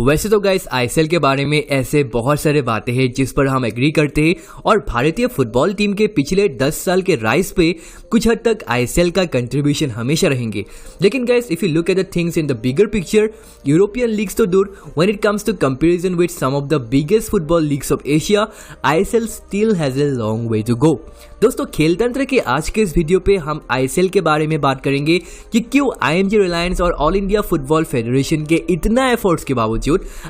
वैसे तो guys ISL के बारे में ऐसे बहुत सारे बातें हैं जिस पर हम एग्री करते हैं और भारतीय फुटबॉल टीम के पिछले 10 साल के राइज पे कुछ हद तक आईएसएल का कंट्रीब्यूशन हमेशा रहेंगे। लेकिन guys if you look at the things in the bigger picture, European leagues तो दूर, when it comes to comparison with some of the biggest football leagues of Asia, ISL still has a long way to go. दोस्तों खेल तंत्र के आज के इस video पे हम आईएसएल के बारे में बात करेंगे कि क्यों आईएमजी रिलायंस और ऑल इंडिया फुटबॉल फेडरेशन के इतना एफर्ट्स के बावजूद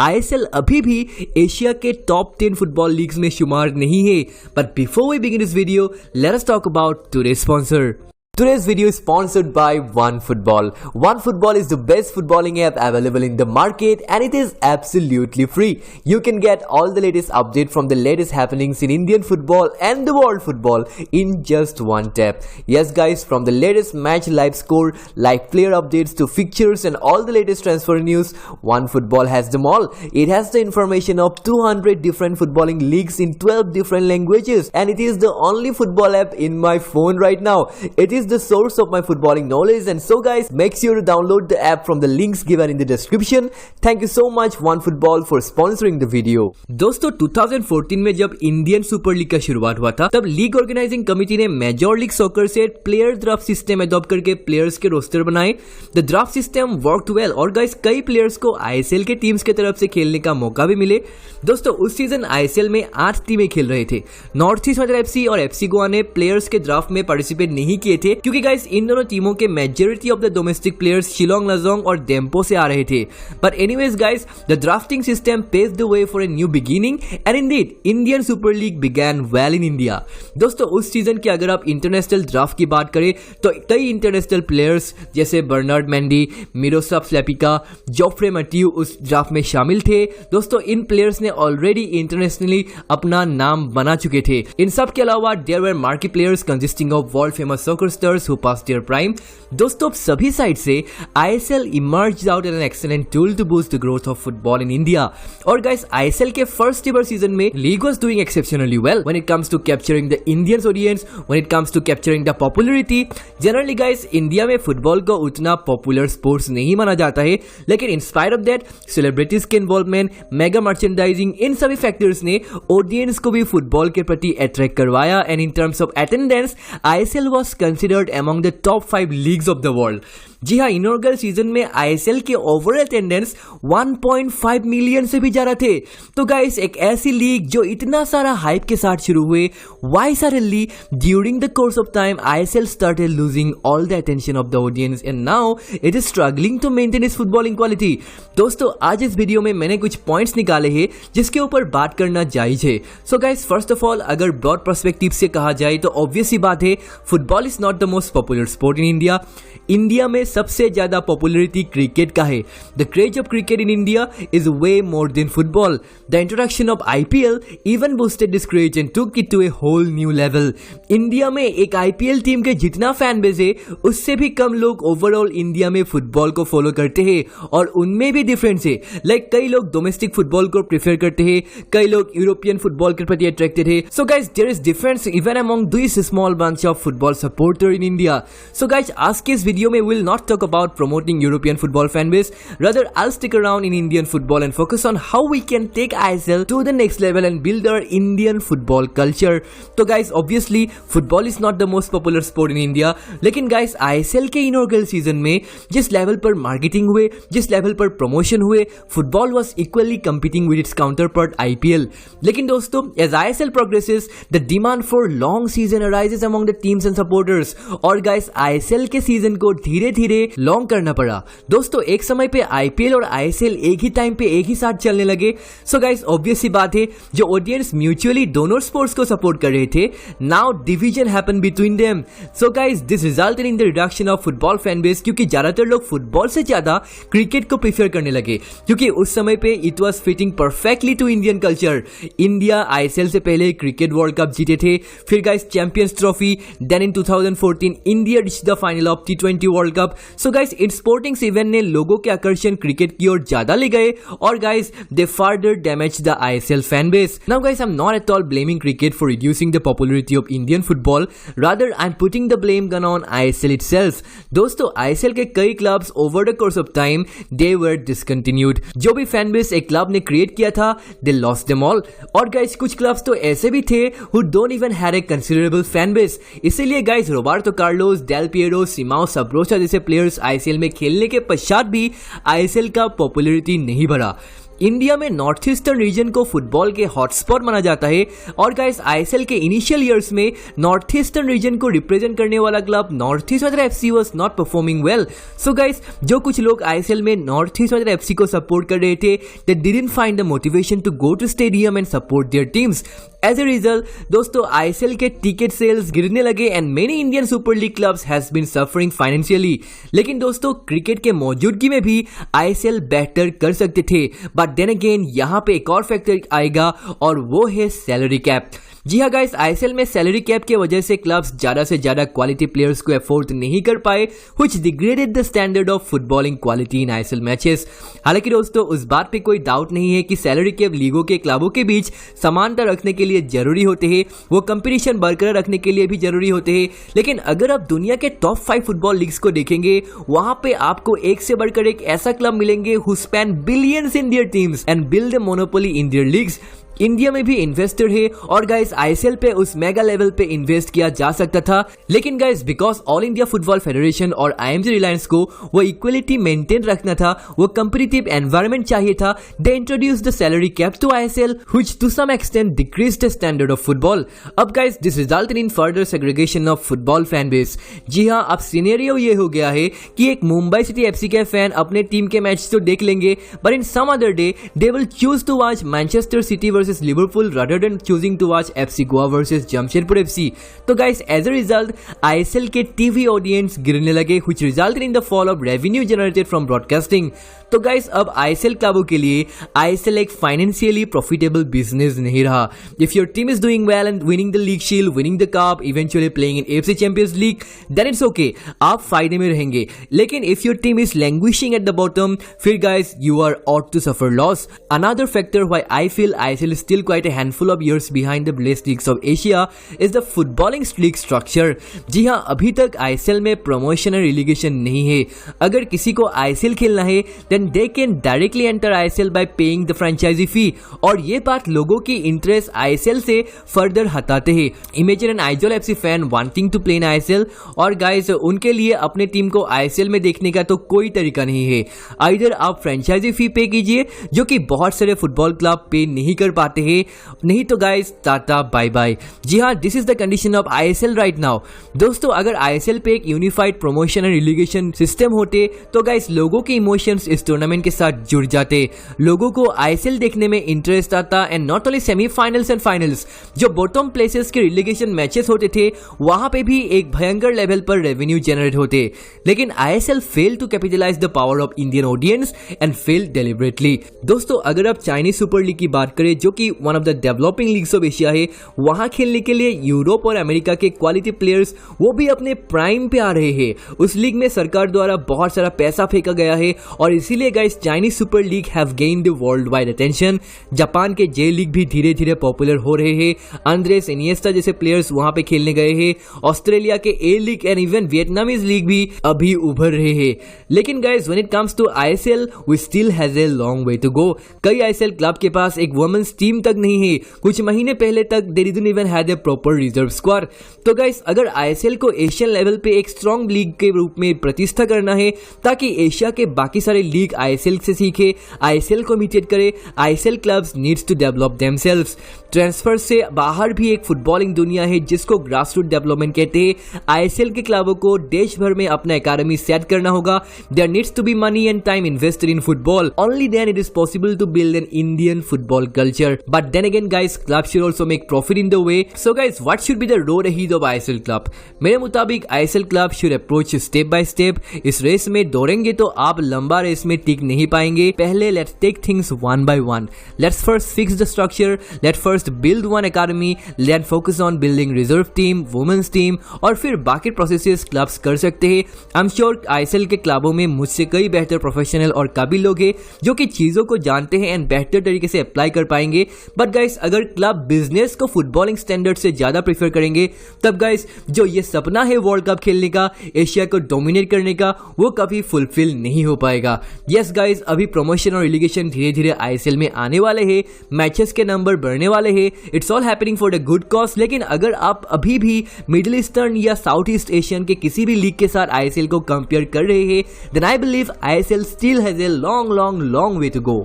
आईएसएल अभी भी एशिया के टॉप 10 फुटबॉल लीग्स में शुमार नहीं है। But before we begin this video, let us talk about today's sponsor. Today's video is sponsored by OneFootball. OneFootball is the best footballing app available in the market and it is absolutely free. You can get all the latest updates from the latest happenings in Indian football and the world football in just one tap. Yes guys, from the latest match live score, live player updates to fixtures and all the latest transfer news, OneFootball has them all. It has the information of 200 different footballing leagues in 12 different languages and it is the only football app in my phone right now. It is the source of my footballing knowledge, and so guys, make sure to download the app from the links given in the description. Thank you so much OneFootball for sponsoring the video. दोस्तों 2014 में जब Indian Super league का शुरुआत हुआ था, तब league organising committee ने major league soccer से प्लेयर ड्राफ्ट सिस्टम अडॉप्ट करके प्लेयर्स के रोस्टर बनाए। The draft system worked well और गाइस कई प्लेयर्स को आईएसएल के टीम्स की तरफ से खेलने का मौका भी मिले। दोस्तों उस सीजन आईएसएल में 8 टीमें खेल रहे थे। नॉर्थ ईस्ट यूनाइटेड एफसी और एफसी गोवा ने प्लेयर्स के ड्राफ्ट में पार्टिसिपेट नहीं किए थे क्योंकि गाइस इन दोनों टीमों के majority of the domestic players Shillong, Lajong और डेम्पो से आ रहे थे। But anyways guys, the drafting system paved the way for a new beginning and Indeed Indian Super league began well in India. दोस्तों उस सीजन की अगर आप इंटरनेशनल ड्राफ्ट की बात करें तो कई इंटरनेशनल प्लेयर्स जैसे Bernard Mendy, Miroslav Slepicka, Jofre Mateu उस ड्राफ्ट में शामिल थे। दोस्तों इन प्लेयर्स ने ऑलरेडी इंटरनेशनली अपना नाम बना चुके थे। इन सब के अलावा there were marquee players consisting of world famous soccer stars who passed their prime. दोस्तों सभी साइड से ISL emerged out as an excellent tool to boost the growth of football in India. और गाइस आईएसएल के first ever season में league was doing exceptionally well when it comes to capturing the Indian audience, when it comes to capturing the popularity. Generally guys India में football को उतना popular sports नहीं माना जाता है, लेकिन in spite of that celebrities के involvement, mega merchandising, इन सभी फैक्टर्स ने ऑडियंस को भी फुटबॉल के प्रति अट्रैक्ट करवाया and in terms of attendance ISL was considered among the top 5 leagues of the world. जी हाँ, इनॉग्रल सीजन में आईएसएल के ओवरऑल अटेंडेंस 1.5 मिलियन से भी ज्यादा थे। तो गाइस एक ऐसी लीग जो इतना सारा हाइप के साथ शुरू हुए, why suddenly during the course of time ISL started losing all the attention of the audience and now it is struggling to maintain its footballing quality. दोस्तों आज इस वीडियो में मैंने कुछ पॉइंट्स निकाले हैं जिसके ऊपर बात करना जायज है। So guys first of all अगर ब्रॉड पर्सपेक्टिव से कहा जाए तो ऑब्वियस सी बात है, football is not the most popular sport in India. India में सबसे ज्यादा पॉपुलैरिटी क्रिकेट का है। The craze of cricket in India is way more than football. The introduction of IPL even boosted this craze and took it to a whole new level. India में एक IPL team के जितना fan base है उससे भी कम लोग overall India में football को फॉलो करते हैं और उनमें भी डिफरेंस है। लाइक कई लोग डोमेस्टिक फुटबॉल को प्रेफर करते हैं, कई लोग यूरोपियन फुटबॉल के प्रति अट्रैक्टेड है। So guys there is difference even among this small bunch of football supporter in India. So guys आज के इस video may will not talk about promoting European football fan base. Rather, I'll stick around in Indian football and focus on how we can take ISL to the next level and build our Indian football culture. तो guys, obviously, football is not the most popular sport in India. लेकिन guys, ISL के inaugural season में जिस level पर marketing हुए, जिस level पर promotion हुए, football was equally competing with its counterpart IPL. लेकिन दोस्तों, as ISL progresses, the demand for long season arises among the teams and supporters. और guys, ISL के सीजन को धीरे धीरे लॉन्ग करना पड़ा। दोस्तों एक समय पे आईपीएल और आईएसएल एक ही टाइम पे एक ही साथ चलने लगे। सो गाइस ऑब्वियस सी बात है, जो ऑडियंस म्यूचुअली दोनों स्पोर्ट्स को सपोर्ट कर रहे थे, now division happen between them. So guys this resulted in the reduction of football fan base क्योंकि ज्यादातर लोग फुटबॉल से ज्यादा क्रिकेट को प्रीफर करने लगे क्योंकि उस समय पे it was fitting perfectly to Indian culture. India ISL से पहले क्रिकेट वर्ल्ड कप जीते थे, फिर guys champions trophy, then in 2014 India reached the final of T20 world cup, so guys इन स्पोर्टिंग इवेंट ने लोगों के आकर्षण क्रिकेट की ओर ज्यादा ले गए और guys they further damage the ISL fan base. Now guys I am not at all blaming cricket for reducing the popularity of Indian football, rather I am putting the blame gun on ISL itself. दोस्तों ISL के कई clubs over the course of time they were discontinued. जो भी fan base एक club ने create किया था they lost them all. और गाइस कुछ क्लब्स तो ऐसे भी थे who don't even had a considerable fan base. इसीलिए guys Roberto Carlos, Del Piero, Simao Sabrosa जैसे प्लेयर्स ISL में खेलने के पश्चात भी ISL का पॉपुलैरिटी नहीं बढ़ा. इंडिया में नॉर्थ ईस्टर्न रीजन को फुटबॉल के हॉटस्पॉट माना जाता है और गाइस ISL के इनिशियल ईयर्स में नॉर्थ ईस्टर्न रीजन को रिप्रेजेंट करने वाला club North East United FC was not performing well. So guys जो कुछ लोग ISL में नॉर्थ ईस्ट यूनाइटेड FC को सपोर्ट कर रहे थे they didn't find the motivation to go to stadium and support their teams. As a result दोस्तों ISL के टिकट सेल्स गिरने लगे and many Indian Super League clubs has been suffering financially. लेकिन दोस्तों क्रिकेट के मौजूदगी में भी ISL बेहतर कर सकते थे. बट देन अगेन यहाँ पे एक और फैक्टर आएगा और वो है सैलरी कैप. जी हाँ गाइस ISL में सैलरी कैप के वजह से क्लब्स ज्यादा से ज्यादा क्वालिटी प्लेयर्स को अफोर्ड नहीं कर पाए which degraded the standard of footballing quality in ISL matches. हालांकि दोस्तों उस बात पे कोई डाउट नहीं है कि सैलरी कैप लीगों के क्लबों के बीच समानता रखने के लिए जरूरी होते हैं, वो कंपटीशन बरकरार रखने के लिए भी जरूरी होते हैं. लेकिन अगर आप दुनिया के टॉप 5 फुटबॉल लीग्स को देखेंगे वहां पे आपको एक से बढ़कर एक ऐसा क्लब मिलेंगे who spend billions in their teams and build a monopoly in their leagues. India में भी इन्वेस्टर है और गाइस ISL पे उस मेगा लेवल पे इन्वेस्ट किया जा सकता था. लेकिन guys because all India football federation और IMG रिलायंस को वो इक्वलिटी मेंटेन रखना था, वो कम्पिटिटिव एनवायरनमेंट चाहिए था, they introduce the salary cap to ISL which to some extent decreased the standard of football. अब guys this resulted in further segregation of football fan base. जी हाँ अब सिनेरियो ये हो गया है कि एक मुंबई सिटी FC के फैन अपने टीम के मैच तो देख लेंगे but in some other day they will choose to watch Manchester City versus Liverpool rather than choosing to watch FC Goa versus Jamshedpur FC. तो guys as a result ISL के TV audience गिरने लगे which resulted in the fall of revenue generated from broadcasting. तो guys अब ISL क्लबों के लिए ISL एक फाइनेंशियली प्रॉफिटेबल बिजनेस नहीं रहा. If your team is doing well and winning the league shield, winning the cup, eventually playing in AFC Champions League, then it's okay. आप फायदे में रहेंगे. लेकिन if your team is languishing at the bottom, फिर guys you are ought to suffer loss. Another factor why I feel ISL is still quite a handful of years behind the best leagues of Asia is the footballing league structure. जी हाँ अभी तक ISL में promotion और relegation नहीं है. अगर किसी को ISL खेलना है then they can directly enter ISL by paying the franchisee fee. और ये बात लोगों की इंटरेस्ट ISL से फर्दर हटाते हैं. Imagine an Aizawl FC fan wanting to play in ISL और गाइस उनके लिए अपने टीम को ISL में देखने का तो कोई तरीका नहीं है. आइदर आप फ्रेंचाइजी फी पे कीजिए जो कि बहुत सारे फुटबॉल क्लब पे नहीं कर पाते हैं, नहीं तो गाइस टाटा बाय बाय. जी हाँ this is the condition of ISL right now. दोस्तों अगर ISL पे एक unified promotion and relegation system होते तो गाइस लोगों के इमोशंस इस टूर्नामेंट के साथ जुड़ जाते. लोगों को ISL देखने में इंटरेस्ट आता and not only semifinals and finals, जो बॉटम प्लेसेस के रिलीगेशन मैचेस होते थे वहां पे भी एक भयंकर लेवल पर रेवेन्यू जनरेट होते. लेकिन ISL fail to capitalize the power of Indian audience and fail deliberately. दोस्तों अगर आप चाइनीज सुपर लीग की बात करें जो कि one of the developing leagues of Asia है, वहां खेलने के लिए यूरोप और अमेरिका के क्वालिटी प्लेयर्स वो भी अपने प्राइम पे आ रहे हैं. उस लीग में सरकार द्वारा बहुत सारा पैसा फेंका गया है और इसीलिए guys Chinese super league have gained the world wide attention. Japan के जे लीग भी धीरे धीरे पॉपुलर हो रहे हैं. आंद्रेस इनिएस्टा जैसे प्लेयर्स वहां पे खेलने गए हैं. ऑस्ट्रेलिया के A League and even Vietnamese league भी अभी उभर रहे हैं. लेकिन guys when it comes to ISL we still has a long way to go. कई ISL क्लब के पास एक वुमेन्स टीम तक नहीं है. कुछ महीने पहले तक they didn't even had A proper reserve squad. तो गाइस अगर ISL को एशियन लेवल पे एक स्ट्रॉन्ग लीग के रूप में प्रतिष्ठा करना है ताकि एशिया के बाकी सारे लीग ISL से सीखे, ISL को इमिटेट करे, ISL clubs needs to develop themselves. Transfer से बाहर भी एक फुटबॉलिंग दुनिया है जिसको ग्रासरूट डेवलपमेंट कहते हैं. ISL के क्लबों को देश भर में अपना एकेडमी सेट करना होगा. There needs to be money and time invested in football. Only then it is possible to build an Indian football culture. structure. But then again guys, club should also make profit in the way. So guys, what should be the road ahead of ISL club? मेरे मुताबिक ISL club should approach step by step. इस race में दौड़ेंगे तो आप लंबा race में टिक नहीं पाएंगे. पहले let's take things one by one. Let's first fix the structure. Let's first build one academy. Then focus on building reserve team, women's team और फिर बाकी प्रोसेसेस क्लब्स कर सकते हैं. आई एम श्योर ISL के क्लबों में मुझसे कई बेहतर प्रोफेशनल और काबिल लोग हैं जो कि चीजों को जानते हैं एंड बेहतर तरीके से अप्लाई कर पाएंगे. बट गाइस, अगर क्लब बिजनेस को फुटबॉलिंग स्टैंडर्ड से ज्यादा प्रीफर करेंगे तब गाइस जो ये सपना है वर्ल्ड कप खेलने का, एशिया को डोमिनेट करने का, वो कभी फुलफिल नहीं हो पाएगा. यस गाइस, अभी प्रमोशन और रिलीगेशन धीरे धीरे ISL में आने वाले हैं, मैचेस के नंबर बढ़ने वाले हैं. It's all happening for the good cause. लेकिन अगर आप अभी भी मिडिल ईस्टर्न या साउथ ईस्ट एशियन के किसी भी लीग के साथ ISL को कंपेयर कर रहे हैं, then I believe ISL still has a long way to go.